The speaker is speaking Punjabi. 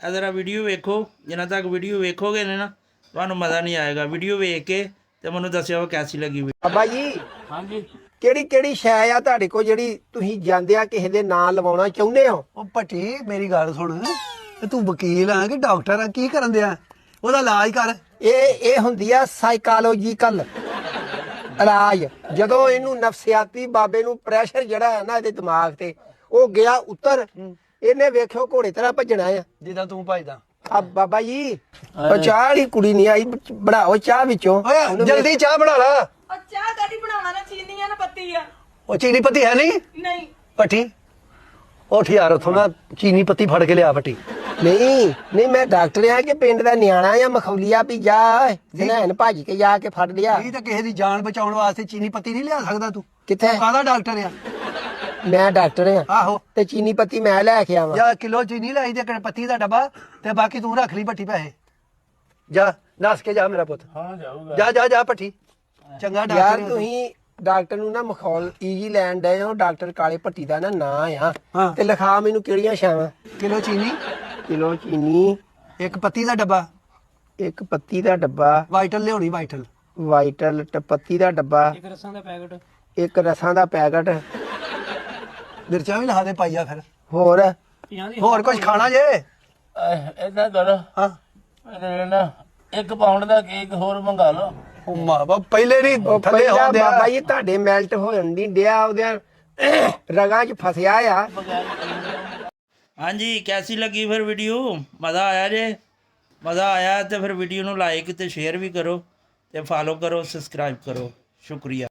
ज़रा वीडियो वेखो, जिन्ना तक वीडियो वेखोगे ना तुहानू मज़ा नहीं आएगा। वीडियो वेख के ते मैनू दस्सिओ कैसी लगी। बाबा जी हाँ जी, ਕਿਹੜੀ ਕਿਹੜੀ ਸ਼ੈ ਆ ਤੁਹਾਡੇ ਕੋਲ ਜਿਹੜੀ ਤੁਸੀਂ ਜਾਂਦਿਆਂ ਕਿਸੇ ਦੇ ਨਾਂ ਲਵਾਉਣਾ ਚਾਹੁੰਦੇ ਹੋ? ਉਹ ਭੱਟੀ ਮੇਰੀ ਗੱਲ ਸੁਣ, ਤੇ ਤੂੰ ਵਕੀਲ ਆ ਕਿ ਡਾਕਟਰ ਆ, ਕੀ ਕਰਨ ਦਿਆ? ਉਹਦਾ ਇਲਾਜ ਕਰ। ਇਹ ਹੁੰਦੀ ਆ ਸਾਈਕੋਲੋਜੀਕਲ ਇਲਾਜ। ਜਦੋਂ ਇਹਨੂੰ ਨਫਸਿਆਤੀ ਬਾਬੇ ਨੂੰ ਪ੍ਰੈਸ਼ਰ ਜਿਹੜਾ ਹੈ ਨਾ ਇਹਦੇ ਦਿਮਾਗ ਤੇ ਉਹ ਗਿਆ ਉੱਤਰ, ਇਹਨੇ ਵੇਖਿਓ ਘੋੜੇ ਤਰ੍ਹਾਂ ਭੱਜਣਾ ਆ ਜਿੱਦਾਂ ਤੂੰ ਭੱਜਦਾ। ਆ ਬਾਬਾ ਜੀ ਉਹ ਚਾਹ ਵਾਲੀ ਕੁੜੀ ਨਹੀਂ ਆਈ, ਬਣਾਓ ਚਾਹ ਵਿੱਚੋਂ। ਓਏ ਜਲਦੀ ਚਾਹ ਬਣਾ ਲਾ। ਉਹ ਚਾਹ ਕਾਦੀ ਬਣਾਉਣਾ ਨਾ, ਚੀਨੀ ਆ ਨਾ ਪੱਤੀ ਆ। ਉਹ ਚੀਨੀ ਪੱਤੀ ਹੈ ਨਹੀਂ ਨਹੀਂ ਭੱਟੀ, ਉੱਠ ਯਾਰ ਉੱਥੋਂ ਨਾ ਚੀਨੀ ਪੱਤੀ ਫੜ ਕੇ ਲਿਆ ਭੱਟੀ। ਨਹੀਂ ਮੈਂ ਡਾਕਟਰ ਆ ਕਿ ਪਿੰਡ ਦਾ ਨਿਆਣਾ ਆ ਮਖੌਲੀਆ ਵੀ ਜਾ ਜਨੈਣ ਭੱਜ ਕੇ ਜਾ ਕੇ ਫੜ ਲਿਆ। ਇਹ ਤਾਂ ਕਿਸੇ ਦੀ ਜਾਨ ਬਚਾਉਣ ਵਾਸਤੇ ਚੀਨੀ ਪੱਤੀ ਨਹੀਂ ਲਿਆ ਸਕਦਾ ਤੂੰ। ਕਿੱਥੇ? ਕਾਹਦਾ ਡਾਕਟਰ ਆ? ਮੈਂ ਡਾਕਟਰ ਆ ਆਹੋ, ਤੇ ਚੀਨੀ ਪੱਤੀ ਮੈਂ ਲੈ ਕੇ ਆਵਾਂ। ਜਾ ਕਿਲੋ ਚੀਨੀ ਲੈ ਤੇ ਪੱਤੀ ਦਾ ਡੱਬਾ, ਤੇ ਬਾਕੀ ਤੂੰ ਰੱਖ ਲਈ ਭੱਟੀ ਪੈਸੇ। ਜਾ ਨਸ ਕੇ ਜਾ ਮੇਰਾ ਪੁੱਤ। हाँ जाऊँगा। ਜਾ ਜਾ ਜਾ ਭੱਟੀ, ਚੰਗਾ ਯਾਰ ਡਾਕਟਰ। ਤੁਸੀਂ ਡਾਕਟਰ ਨੂੰ ਨਾ ਮਖੌਲ ਈਜੀ ਲੈਣ ਡਏ ਹੋ। ਡਾਕਟਰ ਕਾਲੇ ਭੱਟੀ ਦਾ ਨਾ ਨਾਂ ਆ। ਹਾਂ। ਤੇ ਲਿਖਾ ਮੈਨੂੰ ਕਿਹੜੀਆਂ ਛਾਵਾਂ? ਕਿਲੋ ਚੀਨੀ, ਕਿਲੋ ਚੀਨੀ, ਇੱਕ ਪੱਤੀ ਦਾ ਡੱਬਾ, ਇੱਕ ਪੱਤੀ ਦਾ ਡੱਬਾ, ਵਾਈਟਲ ਲਿਆਉਣੀ ਵਾਈਟਲ। ਵਾਈਟਲ ਪੱਤੀ ਦਾ ਡੱਬਾ, एक रसां दा पैकेट। ਇੱਕ ਰਸਾਂ ਦਾ ਪੈਕਟ, ਮਿਰਚਾਂ ਵੀ ਲਾ ਦੇ ਪਾਈਆ ਫਿਰ। ਹੋਰ ਹੋਰ ਕੁਝ ਖਾਣਾ ਜੇ? इदा करो, ਹਾਂ मेरे ना 1 पाउंड दा केक होर मंगा लो। ਉਹ ਮਾਂ ਬਾਪ ਪਹਿਲੇ ਨਹੀਂ ਉਹ ਥੱਲੇ ਪਹਿਲਾਂ ਆਉਂਦੇ ਬਾਬਾ ਜੀ ਤੁਹਾਡੇ ਮੈਲਟ ਹੋ ਜਾਂਦੀ ਡਿਆ ਉਹਦੇ ਰਗਾਂ 'ਚ ਫਸਿਆ ਆ। हाँ जी, कैसी लगी फिर वीडियो? मज़ा आया जे? मज़ा आया तो फिर वीडियो नू लाइक ते शेयर भी करो, ते फॉलो करो, सब्सक्राइब करो। शुक्रिया।